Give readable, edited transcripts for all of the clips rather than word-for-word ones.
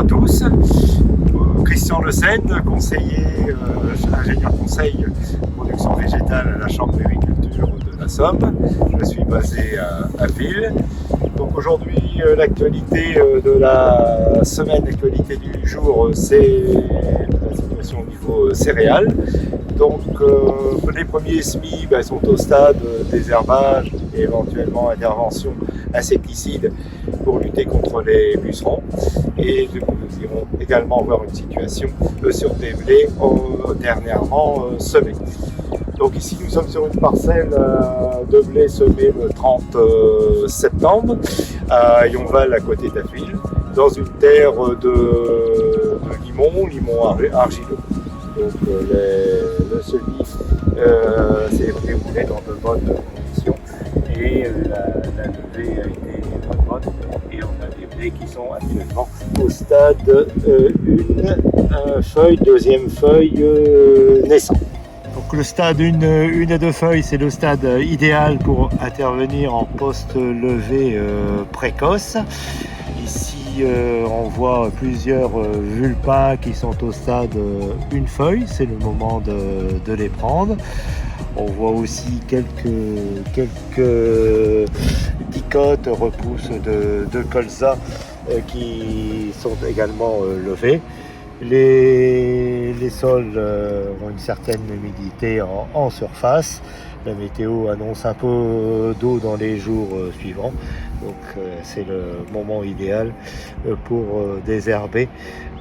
à tous. Christian Le Seine, conseiller, ingénieur conseil production végétale à la Chambre d'agriculture de la Somme. Je suis basé à Ville. Donc aujourd'hui, l'actualité de la semaine, l'actualité du jour, c'est la situation au niveau céréales. Donc les premiers semis sont au stade désherbage et éventuellement intervention insecticide pour lutter contre les pucerons. Et nous irons également voir une situation sur des blés dernièrement semés. Donc ici nous sommes sur une parcelle de blé semé le 30 septembre à Yonval à côté d'Affeville, dans une terre de limon argileux. Donc le semis s'est déroulé dans de bonnes conditions et la levée a été très bonne et on a des blés qui sont actuellement au stade une feuille, deuxième feuille naissant. Donc le stade 1 et 2 feuilles, c'est le stade idéal pour intervenir en post-levée précoce. Ici on voit plusieurs vulpins qui sont au stade une feuille, c'est le moment de les prendre. On voit aussi quelques dicotes, repousses de colza qui sont également levées. Les sols ont une certaine humidité en surface. La météo annonce un peu d'eau dans les jours suivants. Donc c'est le moment idéal pour désherber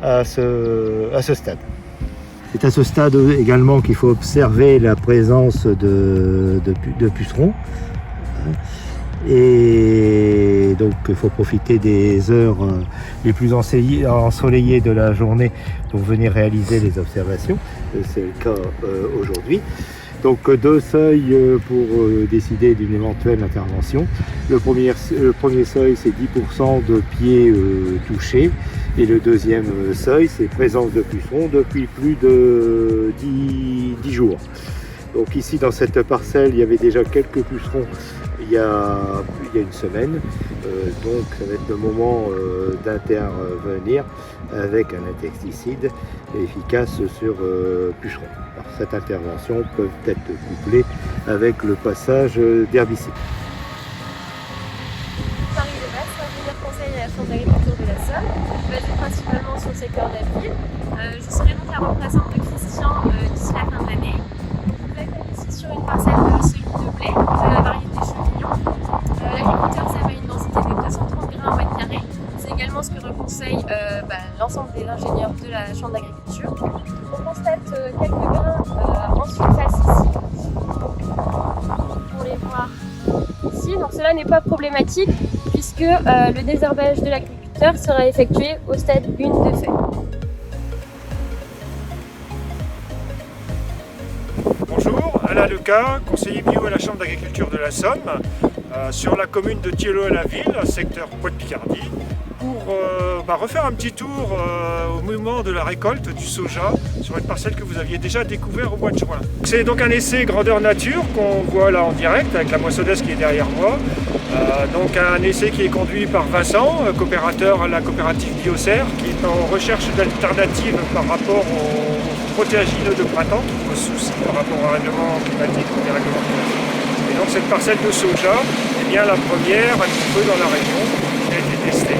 à ce stade. C'est à ce stade également qu'il faut observer la présence de pucerons. Et donc il faut profiter des heures les plus ensoleillées de la journée pour venir réaliser les observations. C'est le cas aujourd'hui. Donc deux seuils pour décider d'une éventuelle intervention. Le premier seuil, c'est 10% de pieds touchés. Et le deuxième seuil, c'est présence de pucerons depuis plus de 10 jours. Donc ici, dans cette parcelle, il y avait déjà quelques pucerons il y a une semaine. Donc ça va être le moment d'intervenir avec un insecticide efficace sur pucerons. Alors, cette intervention peut être couplée avec le passage d'herbicides. Marie Lebas, ingénieur conseil à la Chambre d'agriculture de la Somme, basée principalement sur le secteur d'Avril. Je serai donc la représentante de Christian d'ici la fin de l'année. Vous êtes ici sur une parcelle de semis de blé de la variété champignon. L'agriculteur sème une densité de 230 grains au mètre carré. C'est également ce que reconseille l'ensemble des ingénieurs de la Chambre d'agriculture. On constate quelques grains en surface ici. Pour les voir ici. Donc cela n'est pas problématique puisque le désherbage de l'agriculteur sera effectué au stade 1 de feuille. Bonjour, Alain Leca, conseiller bio à la Chambre d'agriculture de la Somme, sur la commune de Thiellot-à-la-Ville, secteur Poitou-Picardie, pour refaire un petit tour au moment de la récolte du soja sur une parcelle que vous aviez déjà découvert au mois de juin. C'est donc un essai grandeur nature qu'on voit là en direct avec la moissonneuse qui est derrière moi. Donc un essai qui est conduit par Vincent, coopérateur à la coopérative Bioserre, qui est en recherche d'alternatives par rapport aux protéagineux de printemps qui posent souci par rapport au règlement climatique ou dérèglement. Et donc cette parcelle de soja est bien la première un petit peu dans la région qui a été testée.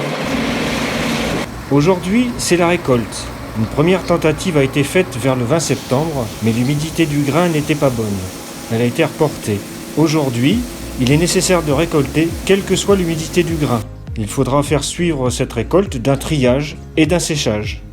Aujourd'hui, c'est la récolte. Une première tentative a été faite vers le 20 septembre, mais l'humidité du grain n'était pas bonne. Elle a été reportée. Aujourd'hui, il est nécessaire de récolter, quelle que soit l'humidité du grain. Il faudra faire suivre cette récolte d'un triage et d'un séchage.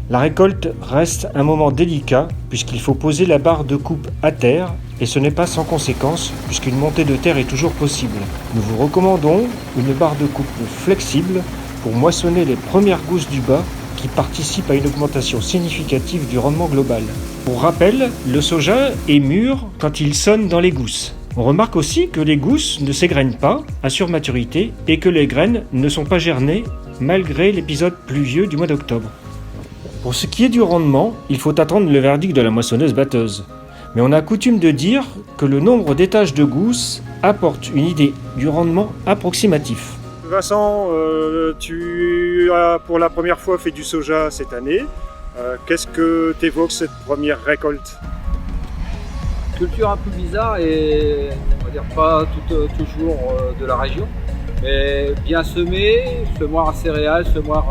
La récolte reste un moment délicat puisqu'il faut poser la barre de coupe à terre et ce n'est pas sans conséquence puisqu'une montée de terre est toujours possible. Nous vous recommandons une barre de coupe flexible pour moissonner les premières gousses du bas qui participent à une augmentation significative du rendement global. Pour rappel, le soja est mûr quand il sonne dans les gousses. On remarque aussi que les gousses ne s'égrènent pas à surmaturité et que les graines ne sont pas gernées malgré l'épisode pluvieux du mois d'octobre. Pour ce qui est du rendement, il faut attendre le verdict de la moissonneuse-batteuse. Mais on a coutume de dire que le nombre d'étages de gousses apporte une idée du rendement approximatif. Vincent, tu as pour la première fois fait du soja cette année. Qu'est-ce que t'évoque cette première récolte? Culture un peu bizarre et on va dire pas toujours de la région, mais bien semé, semoir à céréales, semoir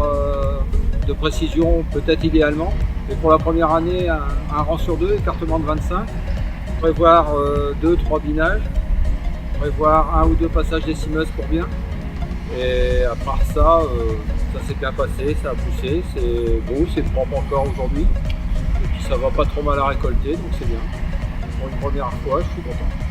de précision peut-être idéalement. Et pour la première année, un rang sur 2, écartement de 25, prévoir 2-3 binages, prévoir 1 ou 2 passages d'écimeuse pour bien. Et à part ça, ça s'est bien passé, ça a poussé, c'est beau, c'est propre encore aujourd'hui. Et puis ça va pas trop mal à récolter, donc c'est bien. Pour une première fois, je suis content.